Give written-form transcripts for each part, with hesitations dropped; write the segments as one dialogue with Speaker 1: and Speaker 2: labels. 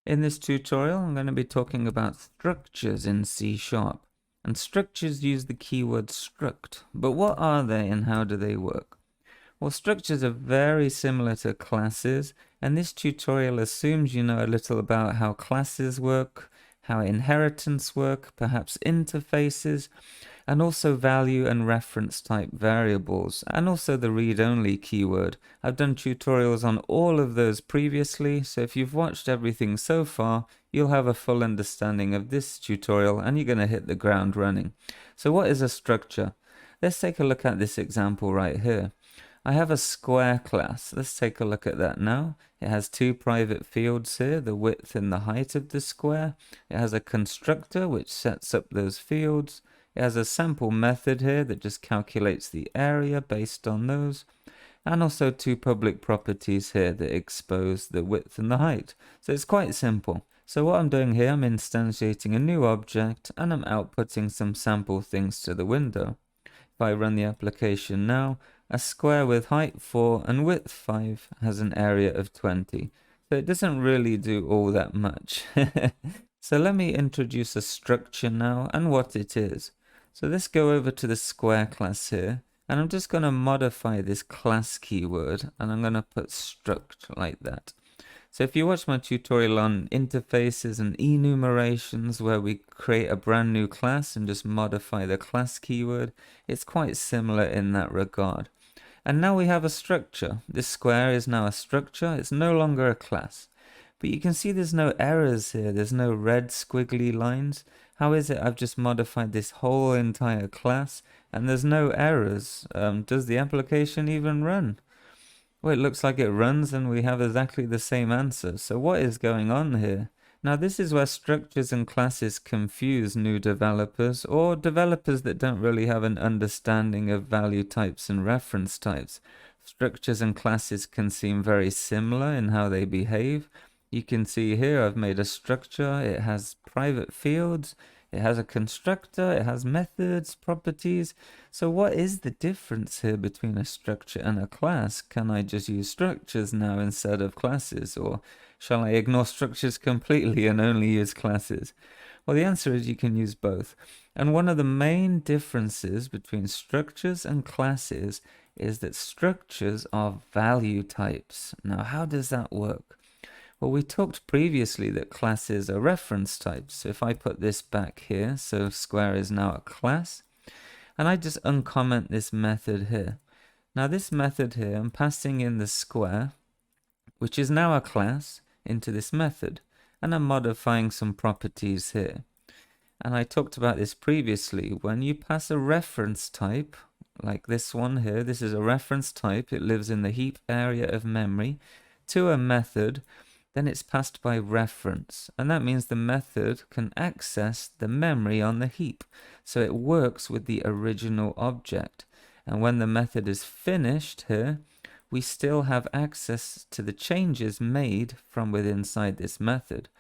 Speaker 1: In this tutorial, I'm going to be talking about structures in C#. And structures use the keyword struct. But what are they and how do they work? Well, structures are very similar to classes, and this tutorial assumes you know a little about how classes work, how inheritance work, perhaps interfaces, and also value and reference type variables, and also the read-only keyword. I've done tutorials on all of those previously, so if you've watched everything so far, you'll have a full understanding of this tutorial and you're going to hit the ground running. So what is a structure? Let's take a look at this example right here. I have a square class. Let's take a look at that now. It has two private fields here, the width and the height of the square. It has a constructor which sets up those fields. It has a sample method here that just calculates the area based on those. And also two public properties here that expose the width and the height. So it's quite simple. So what I'm doing here, I'm instantiating a new object and I'm outputting some sample things to the window. If I run the application now, a square with height 4 and width 5 has an area of 20. So it doesn't really do all that much. So let me introduce a structure now and what it is. So let's go over to the square class here, and I'm just going to modify this class keyword, and I'm going to put struct like that. So if you watch my tutorial on interfaces and enumerations where we create a brand new class and just modify the class keyword, it's quite similar in that regard. And now we have a structure. This square is now a structure. It's no longer a class. But you can see there's no errors here. There's no red squiggly lines. How is it I've just modified this whole entire class and there's no errors? Does the application even run? Well, it looks like it runs and we have exactly the same answer. So what is going on here? Now this is where structures and classes confuse new developers or developers that don't really have an understanding of value types and reference types. Structures and classes can seem very similar in how they behave. You can see here I've made a structure, it has private fields, it has a constructor, it has methods, properties. So what is the difference here between a structure and a class? Can I just use structures now instead of classes? Or shall I ignore structures completely and only use classes? Well, the answer is you can use both. And one of the main differences between structures and classes is that structures are value types. Now, how does that work? Well, we talked previously that classes are reference types. So if I put this back here, so square is now a class, and I just uncomment this method here. Now this method here, I'm passing in the square, which is now a class, into this method, and I'm modifying some properties here. And I talked about this previously. When you pass a reference type, like this one here, this is a reference type, it lives in the heap area of memory, to a method, then it's passed by reference, and that means the method can access the memory on the heap, so it works with the original object. And when the method is finished here, we still have access to the changes made from within inside this method.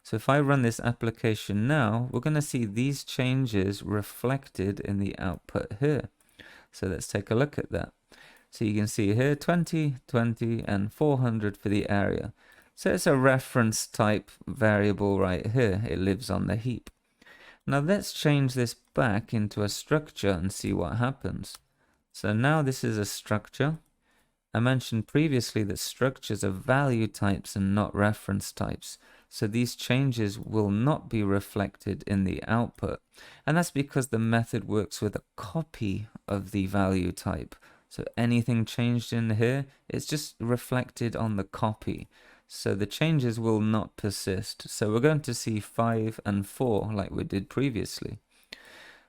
Speaker 1: So if I run this application now, we're going to see these changes reflected in the output here. So let's take a look at that. So you can see here 20, 20, and 400 for the area. So it's a reference type variable right here. It lives on the heap. Now let's change this back into a structure and see what happens. So now this is a structure. I mentioned previously that structures are value types and not reference types. So these changes will not be reflected in the output. And that's because the method works with a copy of the value type. So anything changed in here, it's just reflected on the copy. So the changes will not persist. So we're going to see 5 and 4 like we did previously,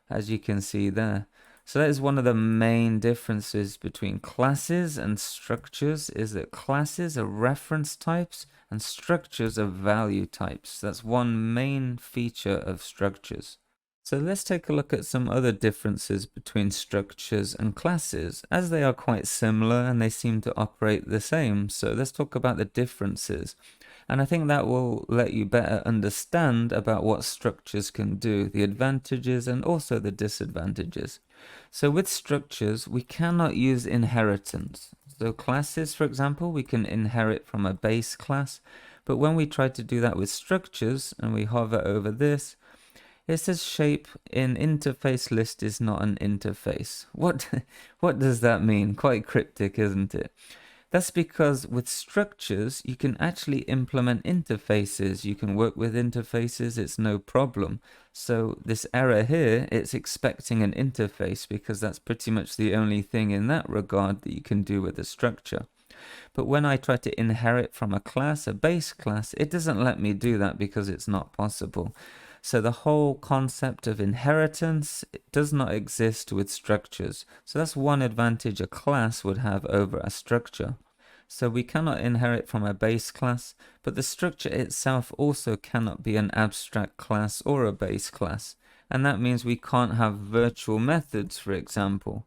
Speaker 1: as you can see there. So that is one of the main differences between classes and structures, is that classes are reference types and structures are value types. That's one main feature of structures. So let's take a look at some other differences between structures and classes, as they are quite similar and they seem to operate the same. So let's talk about the differences. And I think that will let you better understand about what structures can do, the advantages and also the disadvantages. So with structures, we cannot use inheritance. So classes, for example, we can inherit from a base class, But when we try to do that with structures and we hover over this, it says shape in interface list is not an interface. What does that mean? Quite cryptic, isn't it? That's because with structures, you can actually implement interfaces. You can work with interfaces, it's no problem. So this error here, it's expecting an interface because that's pretty much the only thing in that regard that you can do with a structure. But when I try to inherit from a class, a base class, it doesn't let me do that because it's not possible. So the whole concept of inheritance does not exist with structures. So that's one advantage a class would have over a structure. So we cannot inherit from a base class, but the structure itself also cannot be an abstract class or a base class. And that means we can't have virtual methods, for example.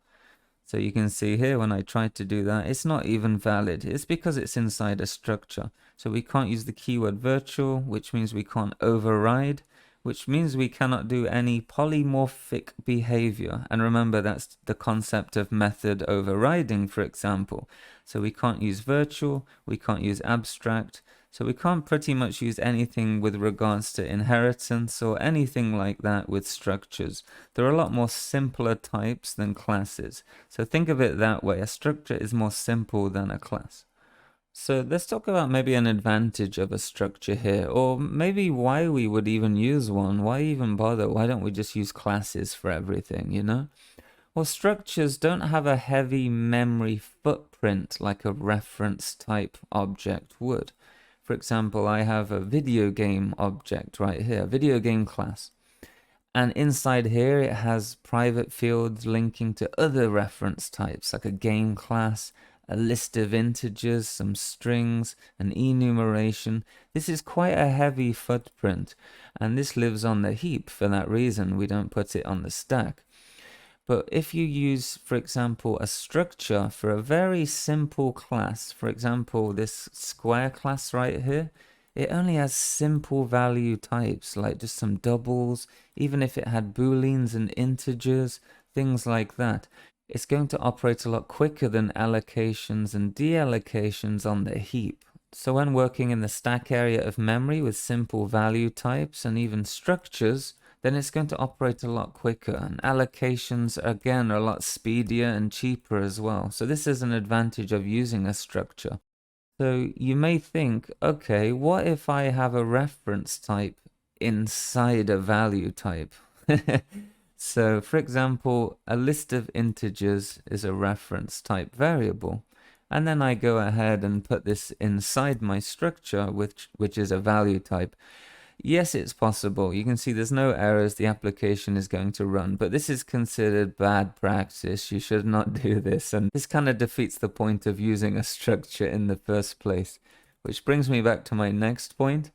Speaker 1: So you can see here when I tried to do that, it's not even valid. It's because it's inside a structure. So we can't use the keyword virtual, which means we can't override, which means we cannot do any polymorphic behavior. And remember, that's the concept of method overriding, for example. So we can't use virtual, we can't use abstract, so we can't pretty much use anything with regards to inheritance or anything like that with structures. There are a lot more simpler types than classes. So think of it that way. A structure is more simple than a class. So let's talk about maybe an advantage of a structure here, or maybe why we would even use one. Why even bother? Why don't we just use classes for everything, you know? Well, structures don't have a heavy memory footprint like a reference type object would. For example, I have a video game object right here, a video game class. And inside here, it has private fields linking to other reference types, like a game class, a list of integers, some strings, an enumeration. This is quite a heavy footprint, and this lives on the heap for that reason. We don't put it on the stack. But if you use, for example, a structure for a very simple class, for example, this square class right here, it only has simple value types, like just some doubles, even if it had booleans and integers, things like that. It's going to operate a lot quicker than allocations and deallocations on the heap. So when working in the stack area of memory with simple value types and even structures, then it's going to operate a lot quicker. And allocations, again, are a lot speedier and cheaper as well. So this is an advantage of using a structure. So you may think, okay, what if I have a reference type inside a value type? So for example, a list of integers is a reference type variable. And then I go ahead and put this inside my structure, which is a value type. Yes, it's possible. You can see there's no errors. The application is going to run, but this is considered bad practice. You should not do this. And this kind of defeats the point of using a structure in the first place, which brings me back to my next point.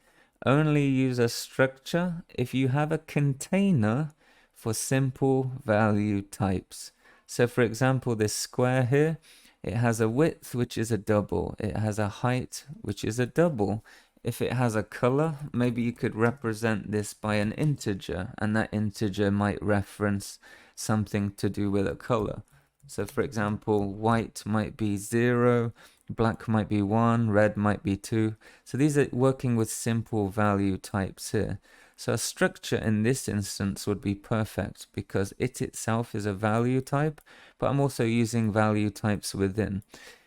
Speaker 1: Only use a structure if you have a container for simple value types. So for example, this square here, it has a width, which is a double. It has a height, which is a double. If it has a color, maybe you could represent this by an integer, and that integer might reference something to do with a color. So for example, white might be 0, black might be 1, red might be 2. So these are working with simple value types here. So a structure in this instance would be perfect because it itself is a value type, but I'm also using value types within.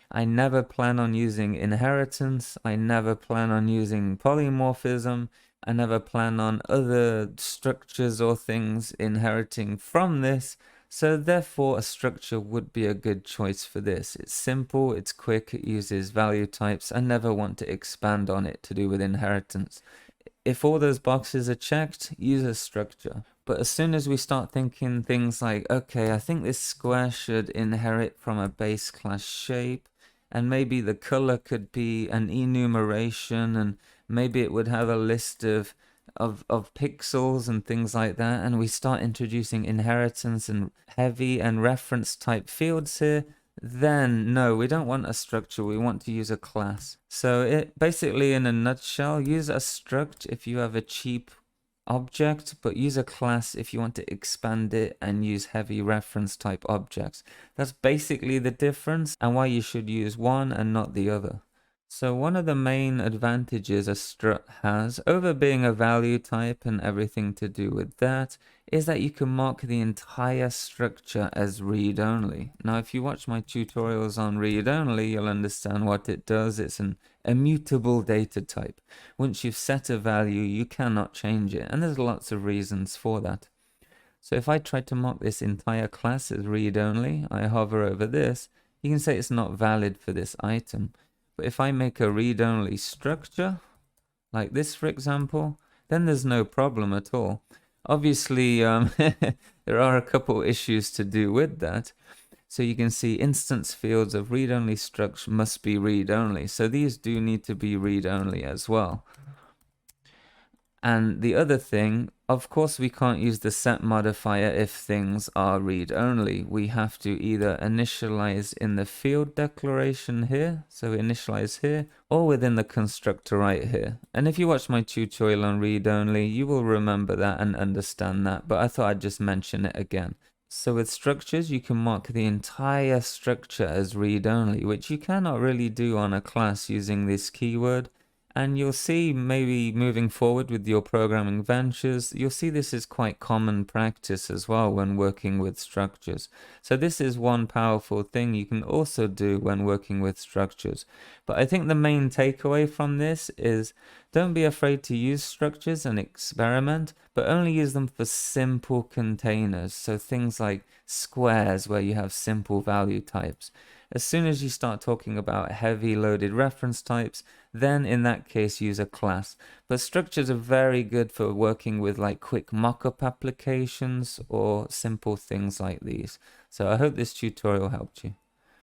Speaker 1: I never plan on using inheritance. I never plan on using polymorphism. I never plan on other structures or things inheriting from this. So therefore, a structure would be a good choice for this. It's simple, it's quick, it uses value types. I never want to expand on it to do with inheritance. If all those boxes are checked, use a structure. But as soon as we start thinking things like, okay, I think this square should inherit from a base class shape, and maybe the color could be an enumeration, and maybe it would have a list of pixels and things like that, and we start introducing inheritance and heavy and reference type fields here, then no, we don't want a structure, we want to use a class. So it basically, in a nutshell, use a struct if you have a cheap object, but use a class if you want to expand it and use heavy reference type objects. That's basically the difference and why you should use one and not the other. So one of the main advantages a strut has over being a value type and everything to do with that is that you can mark the entire structure as read-only. Now, if you watch my tutorials on read-only, you'll understand what it does. It's an immutable data type. Once you've set a value, you cannot change it, and there's lots of reasons for that. So if I try to mark this entire class as read-only, I hover over this, you can say it's not valid for this item. But if I make a read-only structure, like this for example, then there's no problem at all. Obviously, there are a couple issues to do with that. So you can see instance fields of read-only struct must be read-only. So these do need to be read-only as well. And the other thing, of course, we can't use the set modifier if things are read-only. We have to either initialize in the field declaration here, so initialize here, or within the constructor right here. And if you watch my tutorial on read-only, you will remember that and understand that, but I thought I'd just mention it again. So with structures, you can mark the entire structure as read-only, which you cannot really do on a class using this keyword. And you'll see maybe moving forward with your programming ventures, you'll see this is quite common practice as well when working with structures. So this is one powerful thing you can also do when working with structures. But I think the main takeaway from this is don't be afraid to use structures and experiment, but only use them for simple containers. So things like squares where you have simple value types. As soon as you start talking about heavy loaded reference types, then in that case use a class. But structures are very good for working with like quick mock-up applications or simple things like these. So I hope this tutorial helped you.